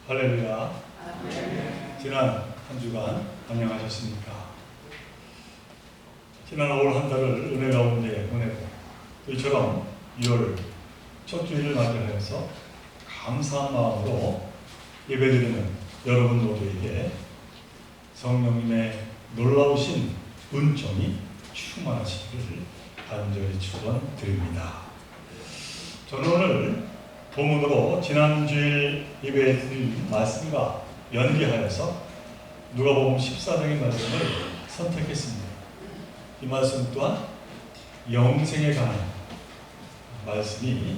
할렐루야. 지난 한 주간 안녕하셨습니까? 지난 올 한 달을 은혜 가운데 보내고 이처럼 6월 첫 주일을 맞이하여서 감사한 마음으로 예배드리는 여러분 모두에게 성령님의 놀라우신 은총이 충만하시기를 간절히 축원드립니다. 저는 오늘 본문으로 지난주일 예배에 드린 말씀과 연계하여서 누가복음 14장의 말씀을 선택했습니다. 이 말씀 또한 영생에 관한 말씀이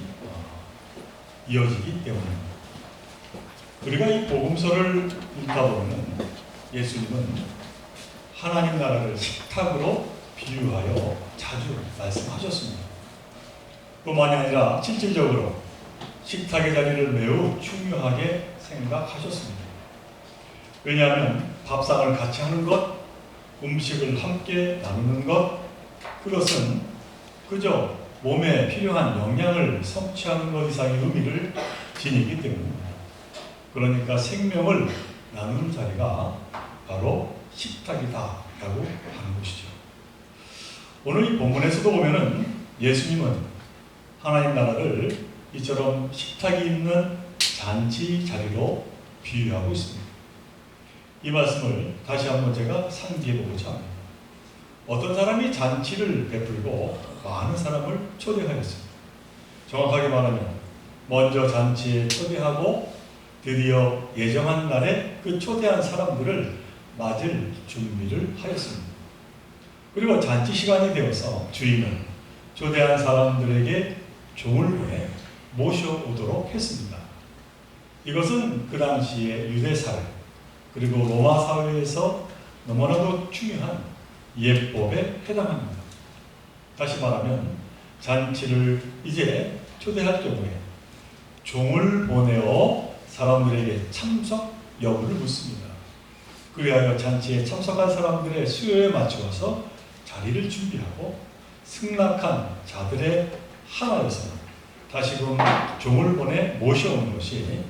이어지기 때문입니다. 우리가 이 복음서를 읽다 보면 예수님은 하나님 나라를 식탁으로 비유하여 자주 말씀하셨습니다. 뿐만이 아니라 실질적으로 식탁의 자리를 매우 중요하게 생각하셨습니다. 왜냐하면 밥상을 같이 하는 것, 음식을 함께 나누는 것, 그것은 그저 몸에 필요한 영양을 섭취하는 것 이상의 의미를 지니기 때문입니다. 그러니까 생명을 나누는 자리가 바로 식탁이다라고 하는 것이죠. 오늘 이 본문에서도 보면은 예수님은 하나님 나라를 이처럼 식탁이 있는 잔치 자리로 비유하고 있습니다. 이 말씀을 다시 한번 제가 상기해보고자 합니다. 어떤 사람이 잔치를 베풀고 많은 사람을 초대하였습니다. 정확하게 말하면 먼저 잔치에 초대하고 드디어 예정한 날에 그 초대한 사람들을 맞을 준비를 하였습니다. 그리고 잔치 시간이 되어서 주인은 초대한 사람들에게 종을 보내 모셔오도록 했습니다. 이것은 그 당시의 유대 사회 그리고 로마 사회에서 너무나도 중요한 예법에 해당합니다. 다시 말하면 잔치를 이제 초대할 경우에 종을 보내어 사람들에게 참석 여부를 묻습니다. 그리하여 잔치에 참석한 사람들의 수요에 맞추어서 자리를 준비하고 승낙한 자들의 하나여서 다시금 종을 보내 모셔오는 것이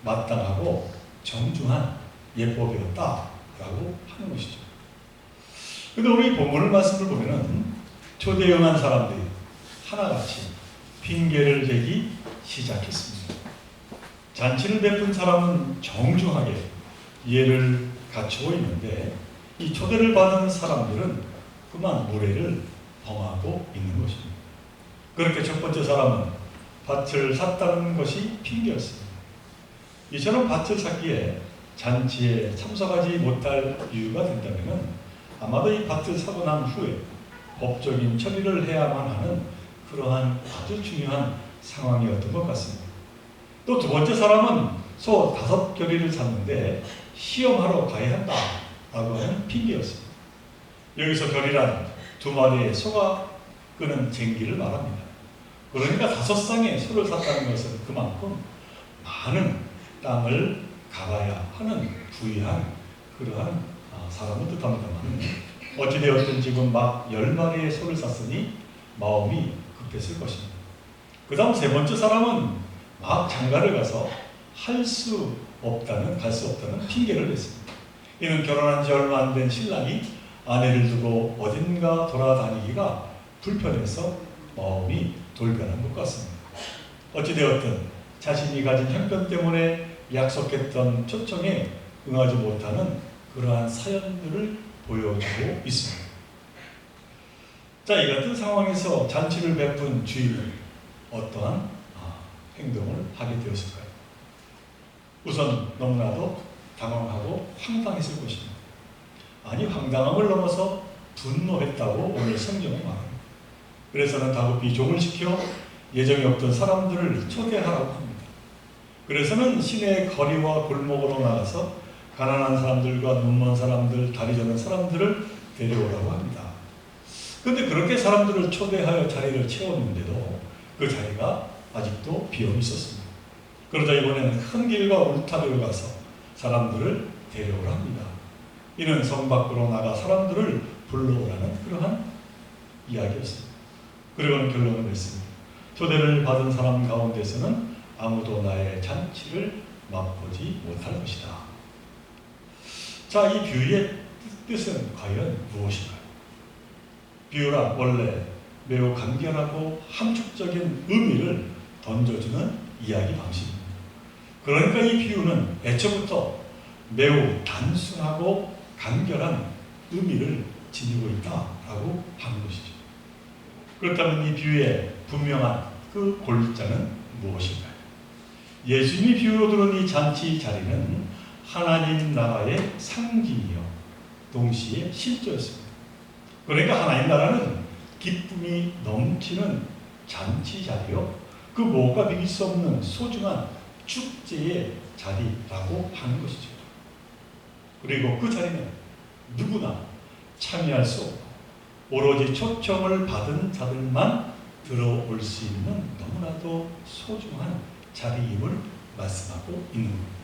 마땅하고 정중한 예법이었다라고 하는 것이죠. 그런데 우리 본문을 말씀을 보면은 초대 응한 사람들이 하나같이 핑계를 대기 시작했습니다. 잔치를 베푼 사람은 정중하게 예를 갖추고 있는데 이 초대를 받은 사람들은 그만 무례를 범하고 있는 것입니다. 그렇게 첫 번째 사람은 밭을 샀다는 것이 핑계였습니다. 이처럼 밭을 샀기에 잔치에 참석하지 못할 이유가 된다면 아마도 이 밭을 사고 난 후에 법적인 처리를 해야만 하는 그러한 아주 중요한 상황이었던 것 같습니다. 또 두 번째 사람은 소 5겨리를 샀는데 시험하러 가야 한다라고 하는 핑계였습니다. 여기서 겨리란 2마리의 소가 끄는 쟁기를 말합니다. 그러니까 5쌍의 소를 샀다는 것은 그만큼 많은 땅을 가봐야 하는 부유한 그러한 사람을 뜻합니다만 어찌되었든 지금 막 10마리의 소를 샀으니 마음이 급했을 것입니다. 그 다음 세 번째 사람은 막 장가를 가서 갈 수 없다는 핑계를 냈습니다. 이는 결혼한 지 얼마 안 된 신랑이 아내를 두고 어딘가 돌아다니기가 불편해서 마음이 돌변한 것 같습니다. 어찌되었든 자신이 가진 형편 때문에 약속했던 초청에 응하지 못하는 그러한 사연들을 보여주고 있습니다. 자, 이 같은 상황에서 잔치를 베푼 주인은 어떠한 행동을 하게 되었을까요? 우선 너무나도 당황하고 황당했을 것입니다. 아니, 황당함을 넘어서 분노했다고 오늘 성경은 말합니다. 그래서는 다급히 종을 시켜 예정이 없던 사람들을 초대하라고 합니다. 그래서는 시내의 거리와 골목으로 나가서 가난한 사람들과 눈먼 사람들, 다리 저는 사람들을 데려오라고 합니다. 그런데 그렇게 사람들을 초대하여 자리를 채웠는데도 그 자리가 아직도 비어 있었습니다. 그러자 이번에는 큰 길과 울타리로 가서 사람들을 데려오라 합니다. 이는 성 밖으로 나가 사람들을 불러오라는 그러한 이야기였습니다. 그리고는 결론을 냈습니다. 초대를 받은 사람 가운데서는 아무도 나의 잔치를 맛보지 못할 것이다. 자, 이 비유의 뜻은 과연 무엇인가요? 비유란 원래 매우 간결하고 함축적인 의미를 던져주는 이야기 방식입니다. 그러니까 이 비유는 애초부터 매우 단순하고 간결한 의미를 지니고 있다라고 하는 것이죠. 그렇다면 이 비유의 분명한 그 골자는 무엇인가요? 예수님이 비유로 들은 이 잔치 자리는 하나님 나라의 상징이요 동시에 실제였습니다. 그러니까 하나님 나라는 기쁨이 넘치는 잔치 자리요 그 뭐가 비길 수 없는 소중한 축제의 자리라고 하는 것이죠. 그리고 그 자리는 누구나 참여할 수 없고 오로지 초청을 받은 자들만 들어올 수 있는 너무나도 소중한 자리임을 말씀하고 있는 겁니다.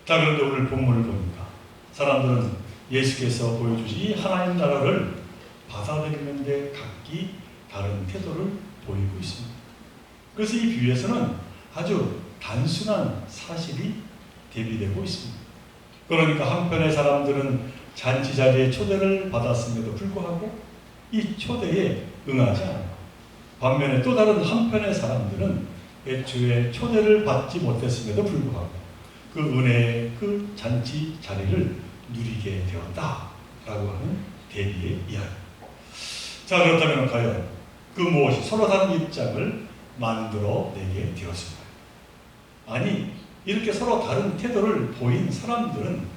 자, 그런데 오늘 본문을 보니까 사람들은 예수께서 보여주신 하나님 나라를 받아들이는데 각기 다른 태도를 보이고 있습니다. 그래서 이 비유에서는 아주 단순한 사실이 대비되고 있습니다. 그러니까 한편의 사람들은 잔치 자리에 초대를 받았음에도 불구하고 이 초대에 응하지 않고 반면에 또 다른 한편의 사람들은 애초에 초대를 받지 못했음에도 불구하고 그 은혜의 그 잔치 자리를 누리게 되었다라고 하는 대비의 이야기. 자, 그렇다면 과연 그 무엇이 서로 다른 입장을 만들어내게 되었을까요? 아니, 이렇게 서로 다른 태도를 보인 사람들은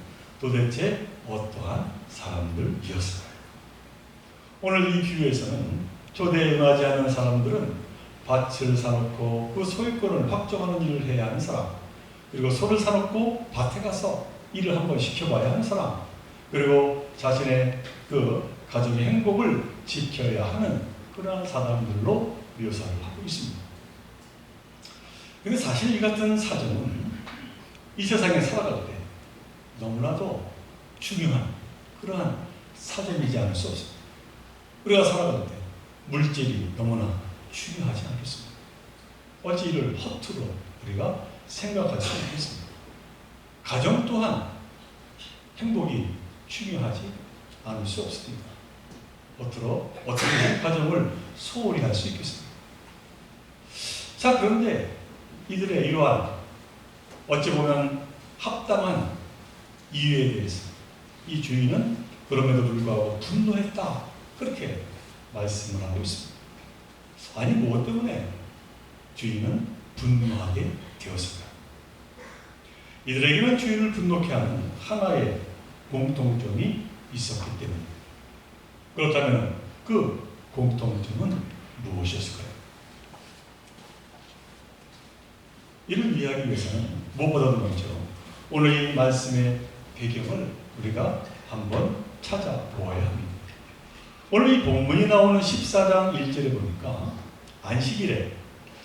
도대체 어떠한 사람들이었을까요? 오늘 이 비유에서는 초대에 응하지 않은 사람들은 밭을 사놓고 그 소유권을 확정하는 일을 해야 하는 사람, 그리고 소를 사놓고 밭에 가서 일을 한번 시켜봐야 하는 사람, 그리고 자신의 그 가정의 행복을 지켜야 하는 그러한 사람들로 묘사를 하고 있습니다. 근데 사실 이 같은 사정은 이 세상에 살아갈 때 너무나도 중요한 그러한 사정이지 않을 수 없습니다. 우리가 살아갈 때 물질이 너무나 중요하지 않겠습니까? 어찌 이를 허투루 우리가 생각할 수 있겠습니까? 가정 또한 행복이 중요하지 않을 수 없습니다. 어떻게 가정을 소홀히 할 수 있겠습니까? 자, 그런데 이들의 이러한 어찌 보면 합당한 이유에 대해서 이 주인은 그럼에도 불구하고 분노했다, 그렇게 말씀을 하고 있습니다. 아니, 무엇 때문에 주인은 분노하게 되었을까? 이들에게는 주인을 분노케 하는 하나의 공통점이 있었기 때문입니다. 그렇다면 그 공통점은 무엇이었을까요? 이를 이해하기 위해서는 무엇보다도 먼저 오늘 이 말씀의 배경을 우리가 한번 찾아보아야 합니다. 오늘 이 본문이 나오는 14장 1절에 보니까 안식일에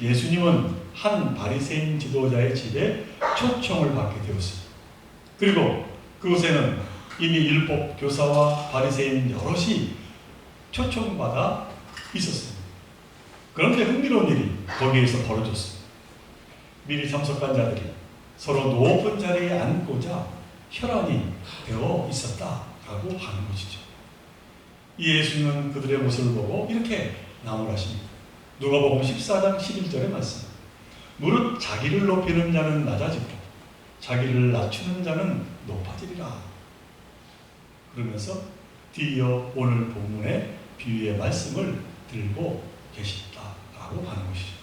예수님은 한 바리새인 지도자의 집에 초청을 받게 되었습니다. 그리고 그곳에는 이미 율법 교사와 바리새인 여럿이 초청받아 있었습니다. 그런데 흥미로운 일이 거기에서 벌어졌습니다. 미리 참석한 자들이 서로 높은 자리에 앉고자 혈안이 되어 있었다라고 하는 것이죠. 이 예수님은 그들의 모습을 보고 이렇게 나무라십니다. 누가복음 14장 11절의 말씀. 무릇 자기를 높이는 자는 낮아지고 자기를 낮추는 자는 높아지리라. 그러면서 뒤이어 오늘 본문의 비유의 말씀을 들고 계시다라고 하는 것이죠.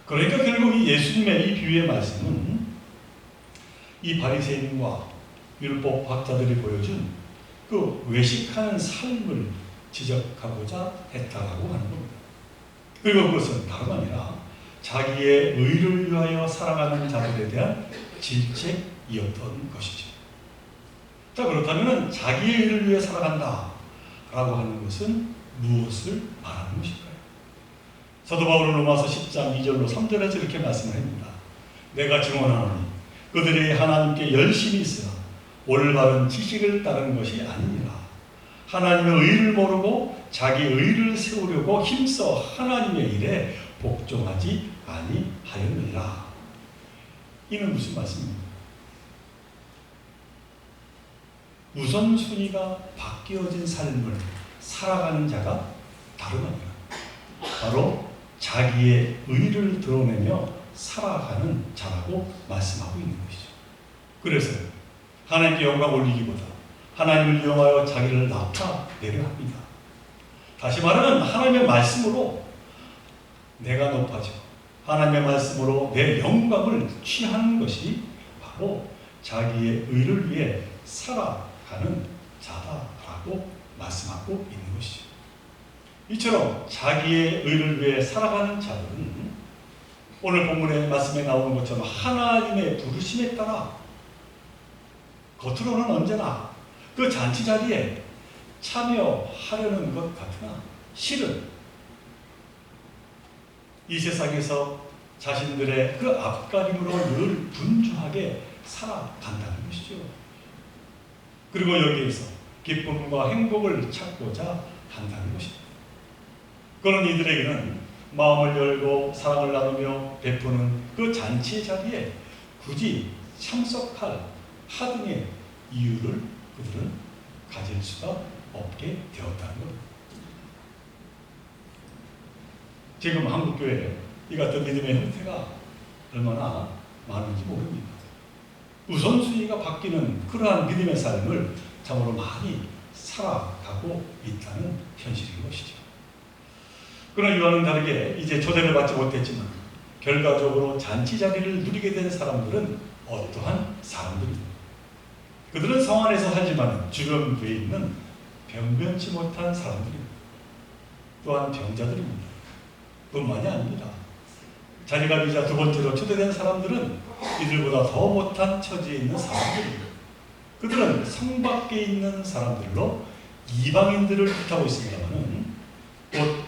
그러니까 결국 이 예수님의 이 비유의 말씀은 이 바리새인과 율법 학자들이 보여준 그 외식하는 삶을 지적하고자 했다라고 하는 겁니다. 그리고 그것은 다름 아니라 자기의 의를 위하여 살아가는 자들에 대한 질책이었던 것이죠. 자, 그렇다면 자기의 의를 위해 살아간다 라고 하는 것은 무엇을 말하는 것일까요? 사도 바울은 로마서 10장 2절로 3절에서 이렇게 말씀을 합니다. 내가 증언하노니 그들이 하나님께 열심히 있으나 올바른 지식을 따른 것이 아니니라. 하나님의 의를 모르고 자기 의를 세우려고 힘써 하나님의 일에 복종하지 아니하였느니라. 이는 무슨 말씀입니까? 우선순위가 바뀌어진 삶을 살아가는 자가 다름 아니라 바로 자기의 의를 드러내며 살아가는 자라고 말씀하고 있는 것이죠. 그래서 하나님께 영광 올리기보다 하나님을 이용하여 자기를 나타내려 합니다. 다시 말하면 하나님의 말씀으로 내가 높아져 하나님의 말씀으로 내 영광을 취하는 것이 바로 자기의 의를 위해 살아가는 자다라고 말씀하고 있는 것이죠. 이처럼 자기의 의를 위해 살아가는 자들은 오늘 본문의 말씀에 나오는 것처럼 하나님의 부르심에 따라 겉으로는 언제나 그 잔치 자리에 참여하려는 것 같으나 실은 이 세상에서 자신들의 그 앞가림으로 늘 분주하게 살아간다는 것이죠. 그리고 여기에서 기쁨과 행복을 찾고자 한다는 것입니다. 그런 이들에게는 마음을 열고 사랑을 나누며 베푸는 그 잔치 자리에 굳이 참석할 하등의 이유를 그들은 가질 수가 없게 되었다는 겁니다. 지금 한국교회에 이 같은 믿음의 형태가 얼마나 많은지 모릅니다. 우선순위가 바뀌는 그러한 믿음의 삶을 참으로 많이 살아가고 있다는 현실인 것이죠. 그러나 이와는 다르게 이제 초대를 받지 못했지만 결과적으로 잔치 자리를 누리게 된 사람들은 어떠한 사람들입니다. 그들은 성 안에서 살지만 주변 교회에 있는 변변치 못한 사람들입니다. 또한 병자들입니다. 뿐만이 아닙니다. 자리가 비자 두 번째로 초대된 사람들은 이들보다 더 못한 처지에 있는 사람들입니다. 그들은 성 밖에 있는 사람들로 이방인들을 뜻하고 있습니다만 곧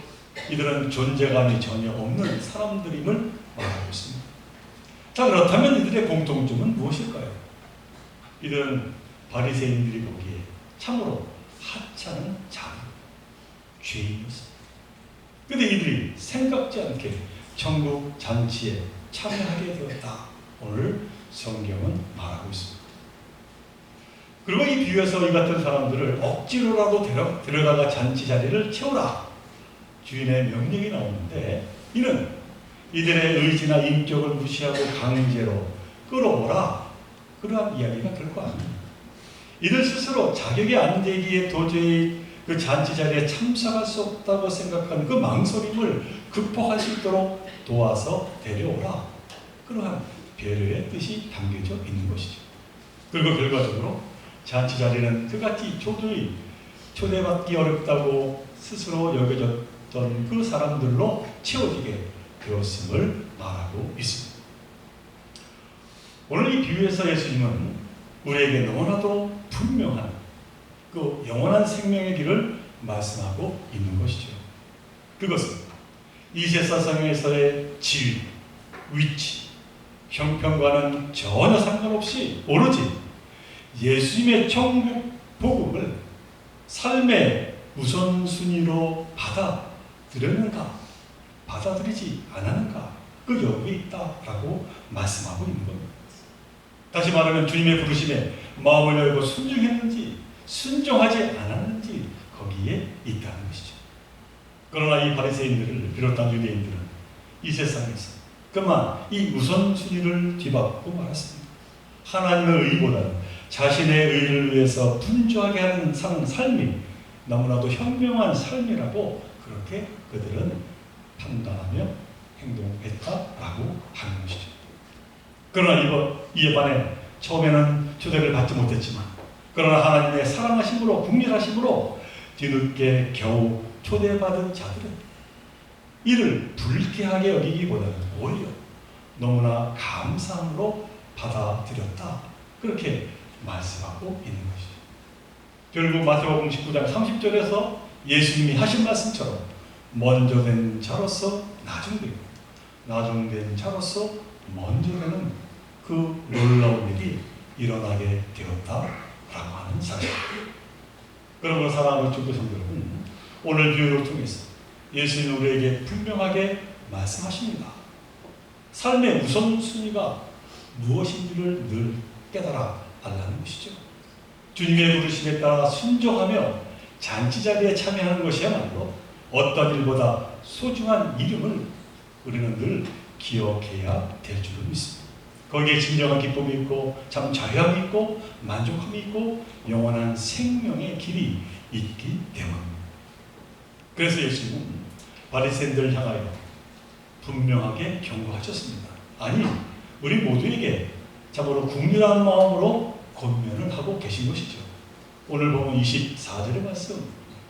이들은 존재감이 전혀 없는 사람들임을 말하고 있습니다. 자, 그렇다면 이들의 공통점은 무엇일까요? 이들은 바리새인들이 보기에 참으로 하찮은 자들, 죄인이었습니다. 그런데 이들이 생각지 않게 천국 잔치에 참여하게 되었다. 오늘 성경은 말하고 있습니다. 그리고 이 비유에서 이 같은 사람들을 억지로라도 데려다가 잔치 자리를 채우라. 주인의 명령이 나오는데 이는 이들의 의지나 인격을 무시하고 강제로 끌어오라. 그러한 이야기가 결코 아닙니다. 이들 스스로 자격이 안 되기에 도저히 그 잔치 자리에 참석할 수 없다고 생각하는 그 망설임을 극복할 수 있도록 도와서 데려오라. 그러한 배려의 뜻이 담겨져 있는 것이죠. 그리고 결과적으로 잔치 자리는 그같이 도저히 초대받기 어렵다고 스스로 여겨졌던 그 사람들로 채워지게 되었음을 말하고 있습니다. 오늘 이 비유에서 예수님은 우리에게 너무나도 분명한 그 영원한 생명의 길을 말씀하고 있는 것이죠. 그것은 이 세상에서의 지위, 위치, 형편과는 전혀 상관없이 오로지 예수님의 천국 복음을 삶의 우선순위로 받아들였는가, 받아들이지 않았는가, 그 여부에 있다라고 말씀하고 있는 겁니다. 다시 말하면 주님의 부르심에 마음을 열고 순종했는지 순종하지 않았는지 거기에 있다는 것이죠. 그러나 이 바리새인들을 비롯한 유대인들은 이 세상에서 그만 이 우선순위를 뒤바꾸고 말았습니다. 하나님의 의보다는 자신의 의를 위해서 분주하게 하는 삶이 너무나도 현명한 삶이라고 그렇게 그들은 판단하며 행동했다라고 하는 것이죠. 그러나 이에 반해 처음에는 초대를 받지 못했지만 그러나 하나님의 사랑하심으로 국률하심으로 뒤늦게 겨우 초대받은 자들은 이를 불쾌하게 여기기보다는 오히려 너무나 감사함으로 받아들였다. 그렇게 말씀하고 있는 것이죠. 결국 마태복음 19장 30절에서 예수님이 하신 말씀처럼 먼저 된 자로서 나중되고 나중된 자로서 먼저 되는 그 놀라운 일이 일어나게 되었다라고 하는 사실입니다. 그러므로 사랑하는 주교 성도 여러분, 오늘 비유를 통해서 예수님은 우리에게 분명하게 말씀하십니다. 삶의 우선순위가 무엇인지를 늘 깨달아 달라는 것이죠. 주님의 부르심에 따라 순종하며 잔치 자리에 참여하는 것이야말로 어떤 일보다 소중한 이름을 우리는 늘 기억해야 될 줄을 믿습니다. 거기에 진정한 기쁨이 있고 참 자유함이 있고 만족함이 있고 영원한 생명의 길이 있기 때문입니다. 그래서 예수님은 바리새인들을 향하여 분명하게 경고하셨습니다. 아니, 우리 모두에게 참으로 국률한 마음으로 권면을 하고 계신 것이죠. 오늘 보면 24절의 말씀,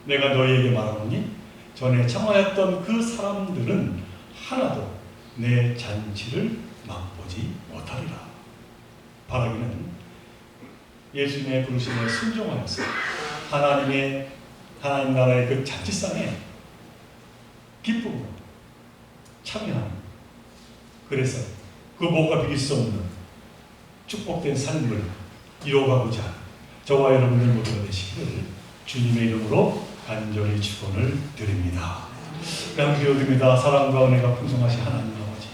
내가 너희에게 말하노니 전에 청하였던 그 사람들은 하나도 내 잔치를 맛보지 못하리라. 바라기는 예수님의 부르심에 순종하여서 하나님 나라의 그 잔치상에 기쁨으로 참여하는, 그래서 그 뭐가 비길 수 없는 축복된 삶을 이뤄가고자 저와 여러분들 모두가 되시기를 주님의 이름으로 간절히 축원을 드립니다. 함께 기도드립니다. 사랑과 은혜가 풍성하신 하나님 아버지,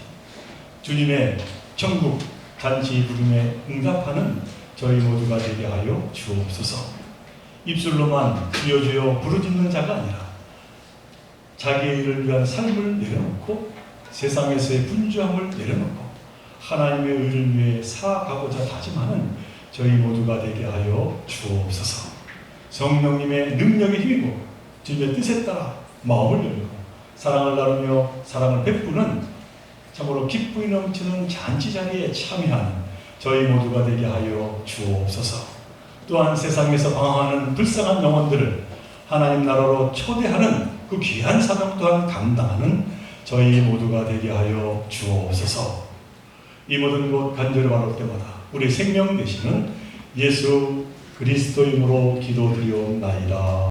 주님의 천국 잔치 부름에 응답하는 저희 모두가 되게 하여 주옵소서. 입술로만 주여 주여 부르짖는 자가 아니라 자기의 일을 위한 삶을 내려놓고 세상에서의 분주함을 내려놓고 하나님의 의를 위해 살아가고자 다짐하는 저희 모두가 되게 하여 주옵소서. 성령님의 능력에 힘입어 주님의 뜻에 따라 마음을 열고 사랑을 나누며 사랑을 베푸는 참으로 기쁨이 넘치는 잔치 자리에 참여하는 저희 모두가 되게 하여 주옵소서. 또한 세상에서 방황하는 불쌍한 영혼들을 하나님 나라로 초대하는 그 귀한 사명 또한 감당하는 저희 모두가 되게 하여 주옵소서. 이 모든 것 간절히 바랄 때마다 우리 생명 되시는 예수 그리스도 이름으로 기도드리옵나이다.